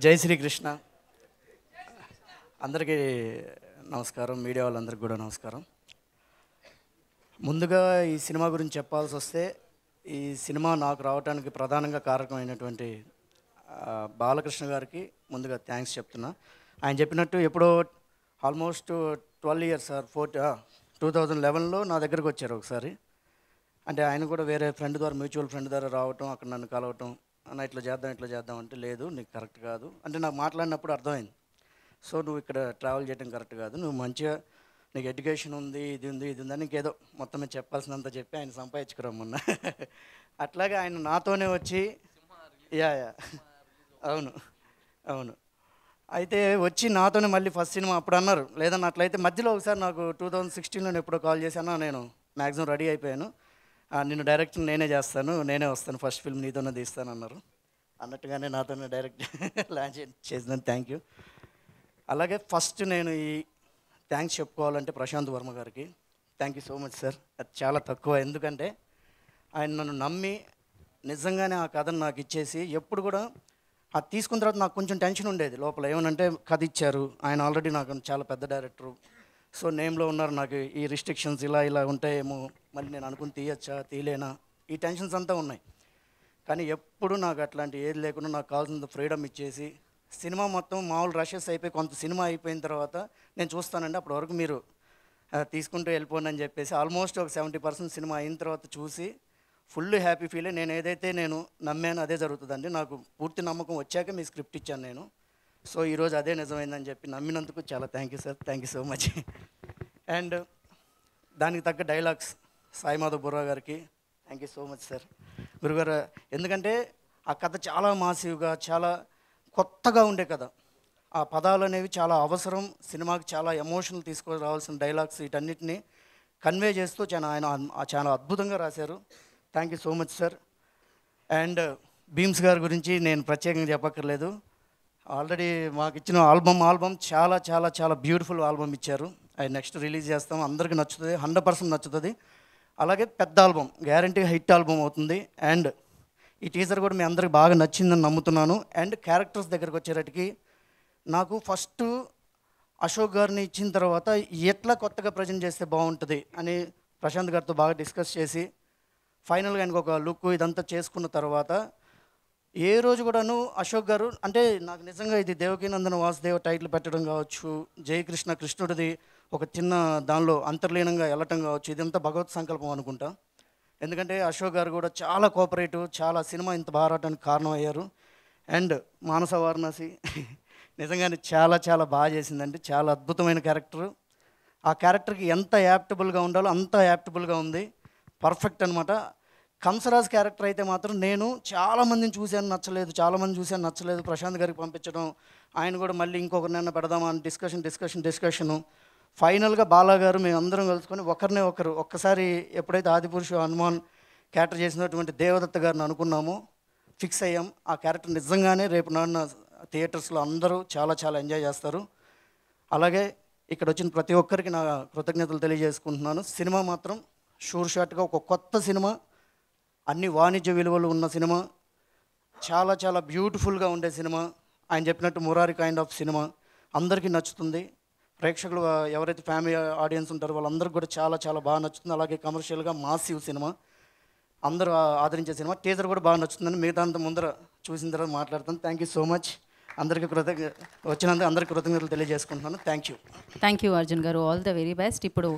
జై శ్రీకృష్ణ. అందరికీ నమస్కారం, మీడియా వాళ్ళందరికీ కూడా నమస్కారం. ముందుగా ఈ సినిమా గురించి చెప్పాల్సి వస్తే, ఈ సినిమా నాకు రావడానికి ప్రధానంగా కారకమైనటువంటి బాలకృష్ణ గారికి ముందుగా థ్యాంక్స్ చెప్తున్నా. ఆయన చెప్పినట్టు ఎప్పుడో ఆల్మోస్ట్ 12 ఇయర్స్ ఆర్ 2011లో నా దగ్గరకు వచ్చారు ఒకసారి. అంటే ఆయన కూడా వేరే ఫ్రెండ్ ద్వారా, మ్యూచువల్ ఫ్రెండ్ ద్వారా రావటం, అక్కడ నన్ను కలవటం, అన్న ఇట్లా చేద్దాం అంటే, లేదు నీకు కరెక్ట్ కాదు అంటే, నాకు మాట్లాడినప్పుడు అర్థమైంది. సో నువ్వు ఇక్కడ ట్రావెల్ చేయడం కరెక్ట్ కాదు, నువ్వు మంచిగా నీకు ఎడ్యుకేషన్ ఉంది, ఇది ఉందని ఇంకేదో మొత్తం మీద చెప్పాల్సినంత చెప్పి ఆయన సంపాదించుకురమ్మన్నా. అట్లాగే ఆయన నాతోనే వచ్చి యా అవును అయితే వచ్చి నాతోనే మళ్ళీ ఫస్ట్ సినిమా అప్పుడు అన్నారు, లేదన్న అట్లయితే మధ్యలో ఒకసారి నాకు 2016లో ఎప్పుడో కాల్ చేశాను, నేను మ్యాక్సిమం రెడీ అయిపోయాను, నిన్ను డైరెక్షన్ నేనే చేస్తాను, నేనే వస్తాను, ఫస్ట్ ఫిల్మ్ నీతోనే తీస్తాను అన్నారు. అన్నట్టుగానే నాతోనే డైరెక్ట్ లాంచ్ చేసినాను. Thank you. అలాగే ఫస్ట్ నేను ఈ థ్యాంక్స్ చెప్పుకోవాలంటే ప్రశాంత్ వర్మ గారికి. Thank you so much sir. అది చాలా తక్కువ, ఎందుకంటే ఆయన నన్ను నమ్మి నిజంగానే ఆ కథను నాకు ఇచ్చేసి, ఎప్పుడు కూడా అది తీసుకున్న తర్వాత నాకు కొంచెం టెన్షన్ ఉండేది లోపల, ఏమనంటే కథ ఇచ్చారు ఆయన, ఆల్రెడీ నాకు చాలా పెద్ద డైరెక్టరు, సో నేమ్లో ఉన్నారు, నాకు ఈ రిస్ట్రిక్షన్స్ ఇలా ఉంటాయేమో, మళ్ళీ నేను అనుకుని తీయచ్చా తీయలేనా, ఈ టెన్షన్స్ అంతా ఉన్నాయి. కానీ ఎప్పుడు నాకు అట్లాంటి ఏది లేకుండా నాకు కావాల్సిన ఫ్రీడమ్ ఇచ్చేసి, సినిమా మొత్తం మామూలు రషెస్ అయిపోయి కొంత సినిమా అయిపోయిన తర్వాత నేను చూస్తానండి, అప్పటి వరకు మీరు తీసుకుంటూ వెళ్ళిపోండి అని చెప్పేసి ఆల్మోస్ట్ ఒక 70% సినిమా అయిన తర్వాత చూసి ఫుల్ హ్యాపీ ఫీల్ అయ్యి, నేను ఏదైతే నేను నమ్మాను అదే జరుగుతుందండి, నాకు పూర్తి నమ్మకం వచ్చాక మీ స్క్రిప్ట్ ఇచ్చాను నేను, సో ఈరోజు అదే నిజమైందని చెప్పి నమ్మినందుకు చాలా thank you sir. Thank you so much. And దానికి తగ్గ డైలాగ్స్ సాయి మాధవ్ బుర్రా గారికి thank you so much sir. గురుగారు, ఎందుకంటే ఆ కథ చాలా మాసివ్గా, చాలా కొత్తగా ఉండే కథ, ఆ పదాలు అనేవి చాలా అవసరం, సినిమాకి చాలా ఎమోషనల్ తీసుకురావాల్సిన డైలాగ్స్, వీటన్నిటిని కన్వే చేస్తూ చాలా అద్భుతంగా రాశారు. Thank you so much sir. And Bheems గారి గురించి నేను ప్రత్యేకంగా చెప్పక్కర్లేదు, ఆల్రెడీ మాకు ఇచ్చిన ఆల్బమ్ చాలా చాలా చాలా బ్యూటిఫుల్ ఆల్బమ్ ఇచ్చారు. అది నెక్స్ట్ రిలీజ్ చేస్తాం, అందరికీ నచ్చుతుంది, 100% నచ్చుతుంది. అలాగే పెద్ద ఆల్బమ్, గ్యారంటీ హిట్ ఆల్బమ్ అవుతుంది. అండ్ ఈ టీజర్ కూడా మీ అందరికి బాగా నచ్చిందని నమ్ముతున్నాను. అండ్ క్యారెక్టర్స్ దగ్గరకు వచ్చేటట్టుకి నాకు ఫస్ట్ అశోక్ గారిని ఇచ్చిన తర్వాత ఎట్లా కొత్తగా ప్రజెంట్ చేస్తే బాగుంటుంది అని ప్రశాంత్ గారితో బాగా డిస్కస్ చేసి ఫైనల్గా ఆయనకు ఒక లుక్ ఇదంతా చేసుకున్న తర్వాత, ఏ రోజు కూడాను అశోక్ గారు అంటే, నాకు నిజంగా ఇది దేవకీనందన వాసుదేవ టైటిల్ పెట్టడం కావచ్చు, జయకృష్ణ కృష్ణుడిది ఒక చిన్న దానిలో అంతర్లీనంగా వెళ్ళటం కావచ్చు, ఇదంతా భగవత్ సంకల్పం అనుకుంటా. ఎందుకంటే అశోక్ గారు కూడా చాలా కోఆపరేటివ్, చాలా సినిమా ఇంత బాగా రావడానికి కారణం అయ్యారు. అండ్ మానస వారణాసి నిజంగానే చాలా చాలా బాగా చేసిందండి, చాలా అద్భుతమైన క్యారెక్టరు. ఆ క్యారెక్టర్కి ఎంత యాప్టబుల్గా ఉండాలో అంత యాప్టబుల్గా ఉంది, పర్ఫెక్ట్ అనమాట. కంసరాజ్ క్యారెక్టర్ అయితే మాత్రం నేను చాలామందిని చూశాను, నచ్చలేదు, ప్రశాంత్ గారికి పంపించడం, ఆయన కూడా మళ్ళీ ఇంకొకరినైనా పెడదామా అని డిస్కషను. ఫైనల్గా బాలా గారు మేమందరం కలుసుకొని ఒక్కసారి ఎప్పుడైతే ఆదిపురుషు హనుమాన్ క్యారెక్టర్ చేసినటువంటి దేవదత్త గారిని అనుకున్నామో ఫిక్స్ అయ్యాం. ఆ క్యారెక్టర్ నిజంగానే రేపు నాన్న థియేటర్స్లో అందరూ చాలా చాలా ఎంజాయ్ చేస్తారు. అలాగే ఇక్కడ వచ్చిన ప్రతి ఒక్కరికి నా కృతజ్ఞతలు తెలియజేసుకుంటున్నాను. సినిమా మాత్రం షూర్ షాట్గా ఒక కొత్త సినిమా, అన్ని వాణిజ్య విలువలు ఉన్న సినిమా, చాలా చాలా బ్యూటిఫుల్గా ఉండే సినిమా, ఆయన చెప్పినట్టు మురారి కైండ్ ఆఫ్ సినిమా, అందరికీ నచ్చుతుంది. ప్రేక్షకులు ఎవరైతే ఫ్యామిలీ ఆడియన్స్ ఉంటారో వాళ్ళందరికీ కూడా చాలా చాలా బాగా నచ్చుతుంది. అలాగే కమర్షియల్గా మాసివ్ సినిమా, అందరూ ఆదరించే సినిమా. టీజర్ కూడా బాగా నచ్చుతుందని మిగతా అంత ముందర చూసిన తర్వాత మాట్లాడతాను. Thank you so much. అందరికీ వచ్చినందుకు అందరికీ కృతజ్ఞతలు తెలియజేసుకుంటున్నాను. థ్యాంక్ యూ అర్జున్ గారు. All the very best. ఇప్పుడు